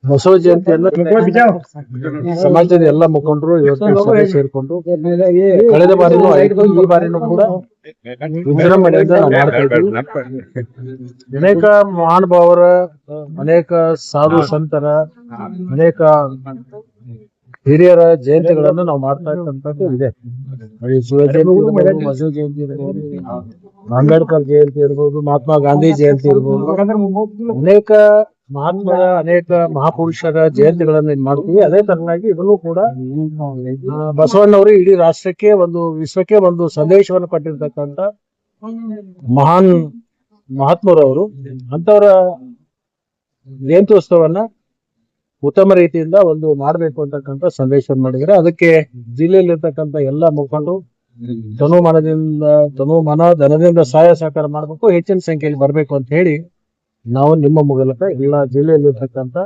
ಬಸವ ಜಯಂತಿಯನ್ನ ಸಮಾಜದ ಎಲ್ಲ ಮುಖಂಡರು ಇವತ್ತು ಸಭೆ ಸೇರ್ಕೊಂಡು ಕಳೆದ ಬಾರಿನೂ ಆಯ್ತು, ಈ ಬಾರಿನೂ ಕೂಡ ವಿಜೃಂಭಣೆಯಿಂದ ನಾವು ಮಾಡ್ತಾ ಇದ್ದೀವಿ. ಅನೇಕ ಮಹಾನುಭಾವರ, ಅನೇಕ ಸಾಧು ಸಂತರ, ಅನೇಕ ಹಿರಿಯರ ಜಯಂತಿಗಳನ್ನು ನಾವು ಮಾಡ್ತಾ ಇರ್ತಕ್ಕಂಥದ್ದು ಇದೆ. ಶಿವ ಜಯಂತಿ ಇರ್ಬೋದು, ಬಸವ ಜಯಂತಿ ಇರ್ಬೋದು, ಅಂಬೇಡ್ಕರ್ ಜಯಂತಿ ಇರ್ಬೋದು, ಮಹಾತ್ಮ ಗಾಂಧಿ ಜಯಂತಿ ಇರ್ಬೋದು, ಅನೇಕ ಮಹಾತ್ಮರ, ಅನೇಕ ಮಹಾಪುರುಷರ ಜಯಂತಿಗಳನ್ನು ಮಾಡ್ತೀವಿ. ಅದೇ ತರನಾಗಿ ಇದನ್ನು ಕೂಡ ಬಸವಣ್ಣವರು ಇಡೀ ರಾಷ್ಟ್ರಕ್ಕೆ, ಒಂದು ವಿಶ್ವಕ್ಕೆ ಒಂದು ಸಂದೇಶವನ್ನು ಕೊಟ್ಟಿರ್ತಕ್ಕಂಥ ಮಹಾನ್ ಮಹಾತ್ಮರವರು. ಅಂತವರ ಜಯಂತ್ಯೋತ್ಸವನ್ನ ಉತ್ತಮ ರೀತಿಯಿಂದ ಒಂದು ಮಾಡಬೇಕು ಅಂತಕ್ಕಂಥ ಸಂದೇಶ ಮಾಡಿದರೆ, ಅದಕ್ಕೆ ಜಿಲ್ಲೆಯಲ್ಲಿರ್ತಕ್ಕಂಥ ಎಲ್ಲ ಮುಖಂಡರು ತನು ಮನ ಧನದಿಂದ ಸಹಾಯ ಸಹಕಾರ ಮಾಡಬೇಕು, ಹೆಚ್ಚಿನ ಸಂಖ್ಯೆಯಲ್ಲಿ ಬರಬೇಕು ಅಂತ ಹೇಳಿ ನಾವು ನಿಮ್ಮ ಮೂಲಕ ಎಲ್ಲ ಜಿಲ್ಲೆಯಲ್ಲಿರ್ತಕ್ಕಂಥ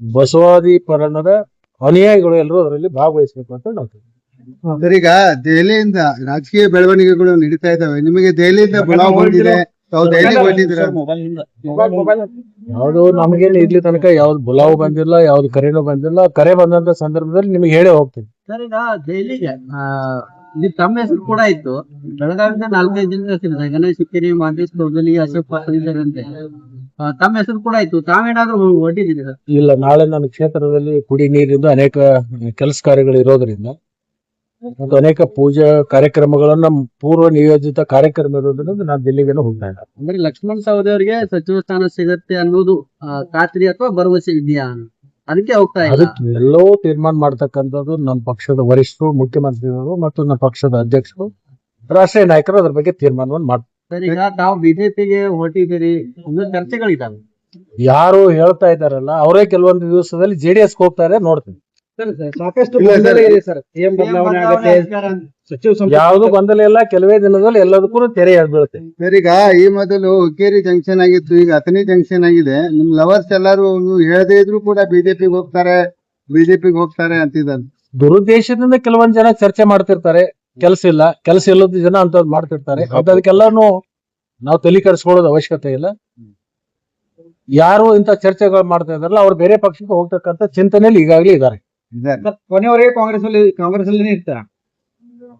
ಬಸವಾದಿ ಪರಣದ ಅನುಯಾಯಿಗಳು ಎಲ್ಲರೂ ಅದರಲ್ಲಿ ಭಾಗವಹಿಸಬೇಕು ಅಂತ ನಾವು. ಸರ್, ಈಗ ದೆಹಲಿಯಿಂದ ರಾಜಕೀಯ ಬೆಳವಣಿಗೆಗಳು ನಡೀತಾ ಇದ್ದಾವೆ. ನಿಮಗೆ ದೆಹಲಿಯಿಂದ ಬುಲಾವ್ ಬಂದಿದೆ, ತಾವು ದೆಹಲಿಗೆ ಬಂದಿದ್ದೀರಾ? ಯಾವುದು ನಮಗೇನು ಇಲ್ಲಿ ತನಕ ಯಾವ್ದು ಬುಲಾವ್ ಬಂದಿಲ್ಲ, ಯಾವ್ದು ಕರೆನೂ ಬಂದಿಲ್ಲ. ಕರೆ ಬಂದಂತ ಸಂದರ್ಭದಲ್ಲಿ ನಿಮಗೆ ಹೇಳೇ ಹೋಗ್ತೀನಿ. ಸರ್, ಈಗ ದೆಹಲಿಗೆ ಇಲ್ಲಿ ತಮ್ಮ ಹೆಸರು ಕೂಡ ಇತ್ತು. ಬೆಳಗಾವಿಯಿಂದ 4-5 ಜನ ಹೆಸರು, ಗಣೇಶ್ ಸಿಕ್ಕೇರಿ, ಮಾದೇಶ್ ಕೌದಲಿ, ಅಶೋಕ್ ಪಾತ್ರಂತೆ ತಮ್ಮ ಹೆಸರು ಕೂಡ ಇತ್ತು. ತಾವೇನಾದ್ರೂ ಹೊರಟಿದ್ದೀರಾ? ಇಲ್ಲ, ನಾಳೆ ನನ್ನ ಕ್ಷೇತ್ರದಲ್ಲಿ ಕುಡಿ ನೀರಿಂದ ಅನೇಕ ಕೆಲಸ ಕಾರ್ಯಗಳು ಇರೋದ್ರಿಂದ ಮತ್ತು ಅನೇಕ ಪೂಜಾ ಕಾರ್ಯಕ್ರಮಗಳನ್ನ ಪೂರ್ವ ನಿಯೋಜಿತ ಕಾರ್ಯಕ್ರಮ ಇರೋದ್ರಿಂದ ನಾನು ದಿಲ್ಲಿಗೇನು ಹೋಗ್ತಾ ಇಲ್ಲ. ಅಂದ್ರೆ ಲಕ್ಷ್ಮಣ್ ಸವದಿ ಅವರಿಗೆ ಸಚಿವ ಸ್ಥಾನ ಸಿಗತ್ತೆ ಅನ್ನೋದು ಖಾತ್ರಿ ಅಥವಾ ಭರವಸೆ ಇದೆಯಾ? ಅದಕ್ಕೆ ಹೋಗ್ತಾ ಇಲ್ಲ. ಅದಕ್ಕೆ ಎಲ್ಲೋ ತೀರ್ಮಾನ ಮಾಡ್ತಕ್ಕಂಥದ್ದು ನಮ್ಮ ಪಕ್ಷದ ವರಿಷ್ಠರು, ಮುಖ್ಯಮಂತ್ರಿಗಳು ಮತ್ತು ನಮ್ಮ ಪಕ್ಷದ ಅಧ್ಯಕ್ಷರು, ರಾಷ್ಟ್ರೀಯ ನಾಯಕರು ಅದ್ರ ಬಗ್ಗೆ ತೀರ್ಮಾನವನ್ನು ಮಾಡ್ತಾರೆ. ಸರ್, ಈಗ ತಾವು ಬಿಜೆಪಿಗೆ ಹೊರಟಿದ್ದೀರಿ, ಒಂದು ಚರ್ಚೆಗಳಿದ್ದಾವೆ. ಯಾರು ಹೇಳ್ತಾ ಇದ್ದಾರಲ್ಲ ಅವರೇ ಕೆಲವೊಂದು ದಿವಸದಲ್ಲಿ JDS ಹೋಗ್ತಾರೆ, ನೋಡ್ತೀನಿ. ಸಾಕಷ್ಟು ಯಾವುದು ಗೊಂದಲ ಇಲ್ಲ, ಕೆಲವೇ ದಿನದಲ್ಲಿ ಎಲ್ಲದಕ್ಕೂ ತೆರೆ ಬೀಳುತ್ತೆ. ಸರ್, ಈಗ ಈ ಮೊದಲು ಹುಕ್ಕೇರಿ ಜಂಕ್ಷನ್ ಆಗಿತ್ತು, ಈಗ ಅಥಣಿ ಜಂಕ್ಷನ್ ಆಗಿದೆ. ನಿಮ್ ಲವರ್ಸ್ ಎಲ್ಲಾರು ಹೇಳದೇ ಇದ್ರು ಕೂಡ ಬಿಜೆಪಿಗೆ ಹೋಗ್ತಾರೆ ಅಂತಿದ್ದಾರೆ. ದುರುದ್ದೇಶದಿಂದ ಕೆಲವೊಂದ್ ಜನ ಚರ್ಚೆ ಮಾಡ್ತಿರ್ತಾರೆ. ಕೆಲಸ ಇಲ್ಲದ ಜನ ಅಂತವ್ರು ಮಾಡ್ತಿರ್ತಾರೆ. ಅದಕ್ಕೆಲ್ಲಾನು ನಾವು ತಲೆ ಕೆಡಿಸ್ಕೊಳ್ಳೋದು ಅವಶ್ಯಕತೆ ಇಲ್ಲ. ಯಾರು ಇಂತ ಚರ್ಚೆಗಳು ಮಾಡ್ತಾ ಇದಾರಲ್ಲ ಅವ್ರು ಬೇರೆ ಪಕ್ಷಕ್ಕೆ ಹೋಗ್ತಕ್ಕಂಥ ಚಿಂತನೆಯಲ್ಲಿ ಈಗಾಗಲೇ ಇದ್ದಾರೆ. ಕೊನೆಯವರೆಗೆ ಕಾಂಗ್ರೆಸ್ ಅಲ್ಲಿ ಇರ್ತಾರ.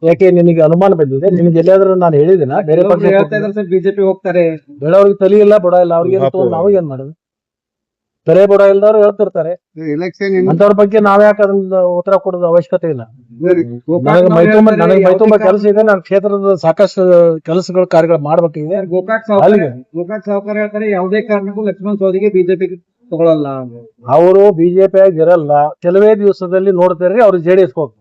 ಯಾಕೆ ನಿನಗೆ ಅನುಮಾನ ಬಂದಿದೆ? ನಿಮ್ಗೆ ಎಲ್ಲಾದ್ರೂ ನಾನು ಹೇಳಿದಿನ ಬೇರೆ ಪಕ್ಷ ಬಿಜೆಪಿ ಹೋಗ್ತಾರೆ? ಬೇಡವ್ರಿಗೆ ತಲೆ ಇಲ್ಲ, ಬುಡ ಇಲ್ಲ, ಅವ್ರಿಗೆ ನಾವು ಏನ್ ಮಾಡೋದು? ತಲೆ ಬುಡ ಇಲ್ದವ್ರು ಹೇಳ್ತಿರ್ತಾರೆ. ಎಲೆಕ್ಷನ್ ಅಂತವ್ರ ಬಗ್ಗೆ ನಾವ್ಯಾಕೆ ಅದನ್ನ ಉತ್ತರ ಕೊಡೋದು ಅವಶ್ಯಕತೆ ಇಲ್ಲ. ನನಗೆ ಮೈತುಂಬ ಕೆಲಸ ಇದೆ. ನನ್ನ ಕ್ಷೇತ್ರದ ಸಾಕಷ್ಟು ಕೆಲಸಗಳ ಕಾರ್ಯಗಳು ಮಾಡ್ಬೇಕಿದೆ. ಗೋಕಾಕ್ ಸಾವುಕಾರ ಹೇಳ್ತಾರೆ, ಯಾವುದೇ ಕಾರಣಕ್ಕೂ ಲಕ್ಷ್ಮಣ್ ಸವದಿಗೆ ಬಿಜೆಪಿ ತಗೊಳ್ಳಲ್ಲ. ಅವರು ಬಿಜೆಪಿ ಆಗಿರಲ್ಲ, ಕೆಲವೇ ದಿವಸದಲ್ಲಿ ನೋಡ್ತಾರೆ ಅವ್ರು JDS ಹೋಗ್ತಾರೆ.